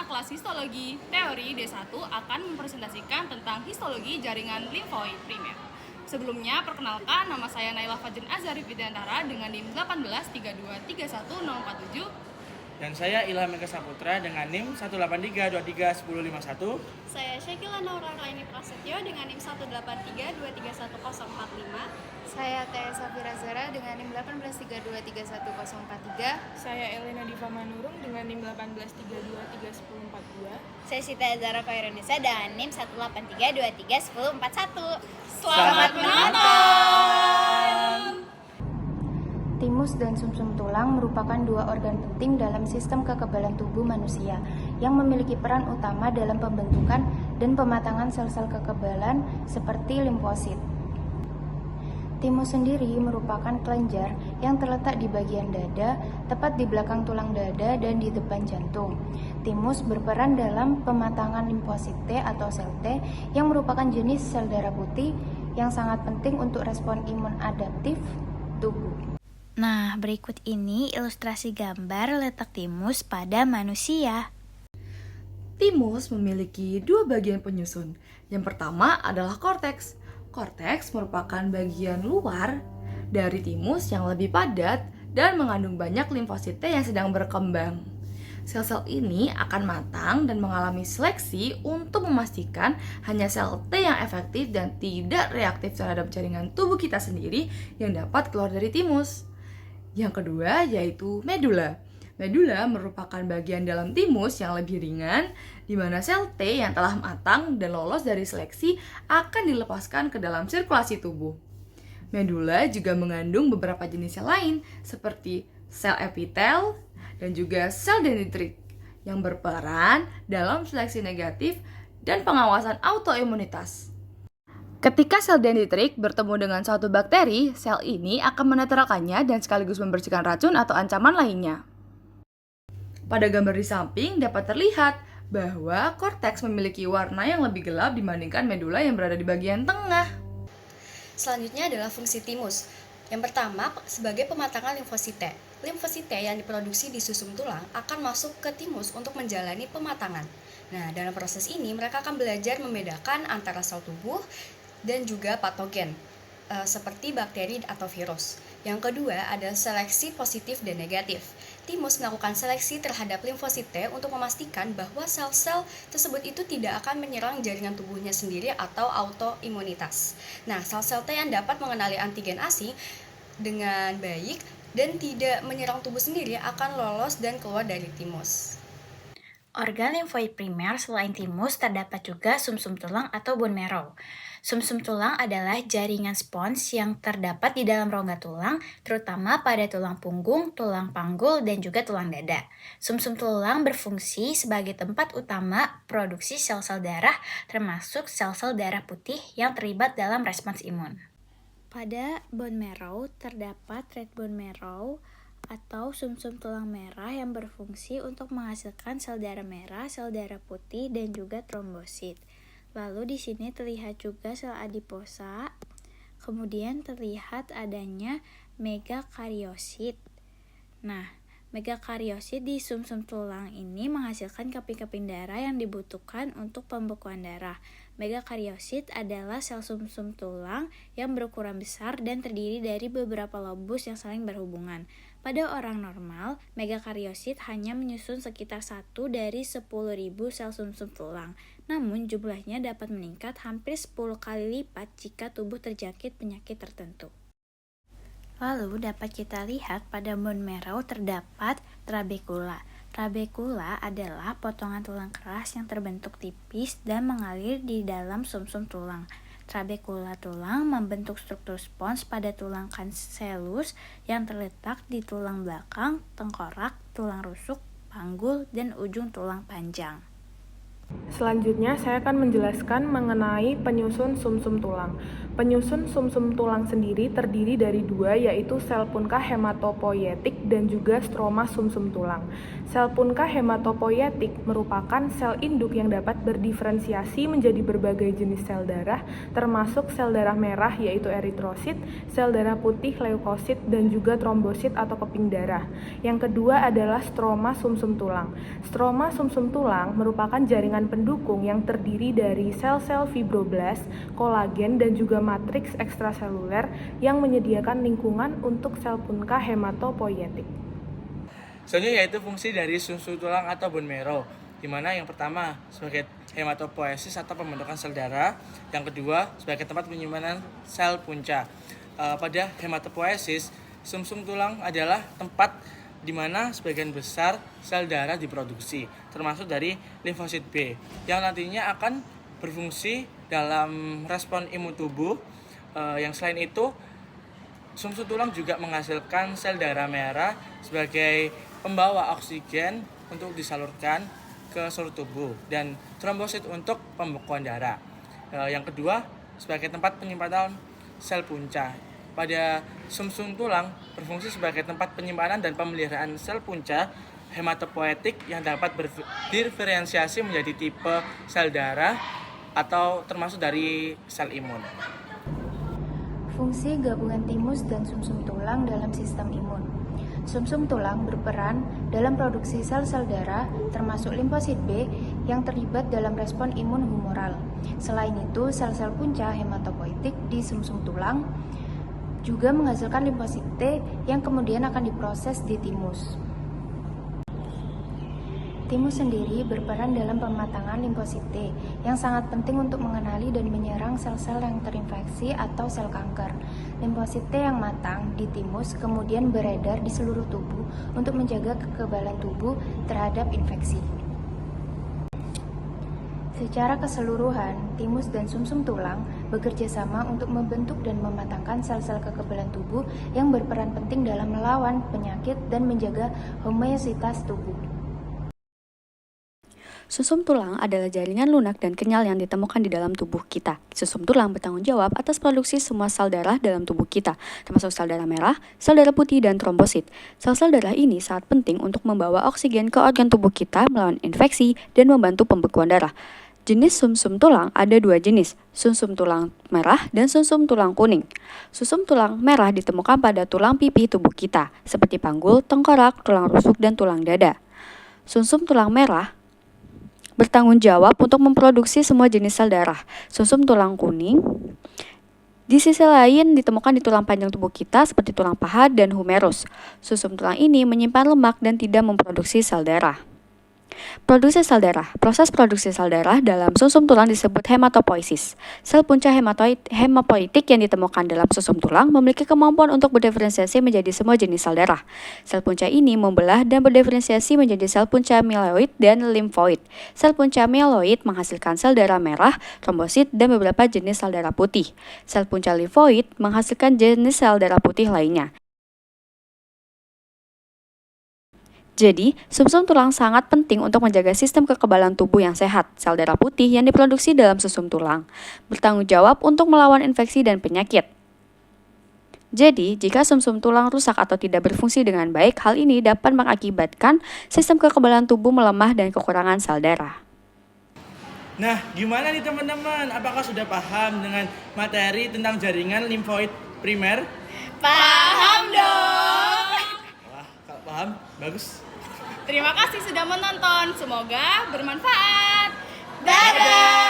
pertama, kelas histologi teori D1 akan mempresentasikan tentang histologi jaringan limfoid primer. Sebelumnya, perkenalkan, nama saya Naila Fajrin Azhari Widiantara dengan NIM 183231047. Dan saya Ilham Eka Saputra dengan NIM 183231051. Saya Syakila Naura Raini Prasetyo dengan NIM 183231045. Saya Tia Safira Zara dengan NIM 183231043. Saya Elena Diva Manurung dengan NIM 183231042. Saya Sita Zara Khaironisa dengan NIM 183231041. Selamat menonton! Timus dan sumsum tulang merupakan dua organ penting dalam sistem kekebalan tubuh manusia yang memiliki peran utama dalam pembentukan dan pematangan sel-sel kekebalan seperti limfosit. Timus sendiri merupakan kelenjar yang terletak di bagian dada, tepat di belakang tulang dada dan di depan jantung. Timus berperan dalam pematangan limfosit T atau sel T yang merupakan jenis sel darah putih yang sangat penting untuk respon imun adaptif tubuh. Nah, berikut ini ilustrasi gambar letak timus pada manusia. Timus memiliki dua bagian penyusun. Yang pertama adalah korteks. Korteks merupakan bagian luar dari timus yang lebih padat dan mengandung banyak limfosit T yang sedang berkembang. Sel-sel ini akan matang dan mengalami seleksi untuk memastikan hanya sel T yang efektif dan tidak reaktif terhadap jaringan tubuh kita sendiri yang dapat keluar dari timus. Yang kedua yaitu medula. Medula merupakan bagian dalam timus yang lebih ringan, di mana sel T yang telah matang dan lolos dari seleksi akan dilepaskan ke dalam sirkulasi tubuh. Medula juga mengandung beberapa jenis sel lain, seperti sel epitel dan juga sel dendritrik, yang berperan dalam seleksi negatif dan pengawasan autoimunitas. Ketika sel dendritrik bertemu dengan suatu bakteri, sel ini akan menetralkannya dan sekaligus membersihkan racun atau ancaman lainnya. Pada gambar di samping dapat terlihat bahwa korteks memiliki warna yang lebih gelap dibandingkan medula yang berada di bagian tengah. Selanjutnya adalah fungsi timus. Yang pertama, sebagai pematangan limfosit T. Limfosit T yang diproduksi di susum tulang akan masuk ke timus untuk menjalani pematangan. Nah, dalam proses ini mereka akan belajar membedakan antara sel tubuh dan juga patogen, seperti bakteri atau virus. Yang kedua ada seleksi positif dan negatif. Timus melakukan seleksi terhadap limfosit T untuk memastikan bahwa sel-sel tersebut itu tidak akan menyerang jaringan tubuhnya sendiri atau autoimunitas. Nah, sel-sel T yang dapat mengenali antigen asing dengan baik dan tidak menyerang tubuh sendiri akan lolos dan keluar dari timus. Organ limfoid primer selain timus terdapat juga sumsum tulang atau bone marrow. Sumsum tulang adalah jaringan spons yang terdapat di dalam rongga tulang, terutama pada tulang punggung, tulang panggul, dan juga tulang dada. Sumsum tulang berfungsi sebagai tempat utama produksi sel-sel darah, termasuk sel-sel darah putih yang terlibat dalam respons imun. Pada bone marrow terdapat red bone marrow atau sumsum tulang merah yang berfungsi untuk menghasilkan sel darah merah, sel darah putih, dan juga trombosit. Lalu di sini terlihat juga sel adiposa, kemudian terlihat adanya megakariosit. Nah, megakariosit di sumsum tulang ini menghasilkan keping-keping darah yang dibutuhkan untuk pembekuan darah. Megakariosit adalah sel sumsum tulang yang berukuran besar dan terdiri dari beberapa lobus yang saling berhubungan. Pada orang normal, megakariosit hanya menyusun sekitar 1 dari 10.000 sel sumsum tulang. Namun jumlahnya dapat meningkat hampir 10 kali lipat jika tubuh terjangkit penyakit tertentu. Lalu dapat kita lihat pada bone marrow terdapat trabekula. Trabekula adalah potongan tulang keras yang terbentuk tipis dan mengalir di dalam sumsum tulang. Trabekula tulang membentuk struktur spons pada tulang cancellus yang terletak di tulang belakang, tengkorak, tulang rusuk, panggul, dan ujung tulang panjang. Selanjutnya, saya akan menjelaskan mengenai penyusun sumsum tulang. Penyusun sumsum tulang sendiri terdiri dari dua, yaitu sel punka hematopoietik dan juga stroma sumsum tulang. Sel punka hematopoietik merupakan sel induk yang dapat berdiferensiasi menjadi berbagai jenis sel darah, termasuk sel darah merah yaitu eritrosit, sel darah putih leukosit, dan juga trombosit atau keping darah. Yang kedua adalah stroma sumsum tulang. Stroma sumsum tulang merupakan jaringan pendukung yang terdiri dari sel-sel fibroblast, kolagen, dan juga matriks ekstraseluler yang menyediakan lingkungan untuk sel punka hematopoietik. Selanjutnya yaitu fungsi dari sumsum tulang atau bone marrow, di mana yang pertama sebagai hematopoiesis atau pembentukan sel darah, yang kedua sebagai tempat penyimpanan sel punca. Pada hematopoiesis, sumsum tulang adalah tempat di mana sebagian besar sel darah diproduksi, termasuk dari limfosit B, yang nantinya akan berfungsi dalam respon imun tubuh. Yang selain itu, sumsum tulang juga menghasilkan sel darah merah sebagai pembawa oksigen untuk disalurkan ke seluruh tubuh, dan trombosit untuk pembekuan darah. Yang kedua, sebagai tempat penyimpanan sel punca. Pada sumsum tulang berfungsi sebagai tempat penyimpanan dan pemeliharaan sel punca hematopoietik yang dapat berdiferensiasi menjadi tipe sel darah atau termasuk dari sel imun. Fungsi gabungan timus dan sumsum tulang dalam sistem imun. Sumsum tulang berperan dalam produksi sel-sel darah termasuk limfosit B yang terlibat dalam respon imun humoral. Selain itu, sel-sel punca hematopoietik di sumsum tulang juga menghasilkan limfosit T yang kemudian akan diproses di timus. Timus sendiri berperan dalam pematangan limfosit T yang sangat penting untuk mengenali dan menyerang sel-sel yang terinfeksi atau sel kanker. Limfosit T yang matang di timus kemudian beredar di seluruh tubuh untuk menjaga kekebalan tubuh terhadap infeksi. Secara keseluruhan, timus dan sumsum tulang bekerja sama untuk membentuk dan mematangkan sel-sel kekebalan tubuh yang berperan penting dalam melawan penyakit dan menjaga homeostasitas tubuh. Sumsum tulang adalah jaringan lunak dan kenyal yang ditemukan di dalam tubuh kita. Sumsum tulang bertanggung jawab atas produksi semua sel darah dalam tubuh kita, termasuk sel darah merah, sel darah putih, dan trombosit. Sel-sel darah ini sangat penting untuk membawa oksigen ke organ tubuh kita, melawan infeksi, dan membantu pembekuan darah. Jenis sumsum tulang ada dua jenis, sumsum tulang merah dan sumsum tulang kuning. Sumsum tulang merah ditemukan pada tulang pipi tubuh kita, seperti panggul, tengkorak, tulang rusuk, dan tulang dada. Sumsum tulang merah bertanggung jawab untuk memproduksi semua jenis sel darah. Sumsum tulang kuning di sisi lain ditemukan di tulang panjang tubuh kita seperti tulang paha dan humerus. Sumsum tulang ini menyimpan lemak dan tidak memproduksi sel darah. Produksi sel darah. Proses produksi sel darah dalam sumsum tulang disebut hematopoiesis. Sel punca hematopoietik yang ditemukan dalam sumsum tulang memiliki kemampuan untuk berdiferensiasi menjadi semua jenis sel darah. Sel punca ini membelah dan berdiferensiasi menjadi sel punca mieloid dan limfoid. Sel punca mieloid menghasilkan sel darah merah, trombosit, dan beberapa jenis sel darah putih. Sel punca limfoid menghasilkan jenis sel darah putih lainnya. Jadi, sumsum tulang sangat penting untuk menjaga sistem kekebalan tubuh yang sehat. Sel darah putih yang diproduksi dalam sumsum tulang bertanggung jawab untuk melawan infeksi dan penyakit. Jadi, jika sumsum tulang rusak atau tidak berfungsi dengan baik, hal ini dapat mengakibatkan sistem kekebalan tubuh melemah dan kekurangan sel darah. Nah, gimana nih teman-teman? Apakah sudah paham dengan materi tentang jaringan limfoid primer? Paham dong! Wah, kalau paham, bagus. Terima kasih sudah menonton, semoga bermanfaat. Dadah!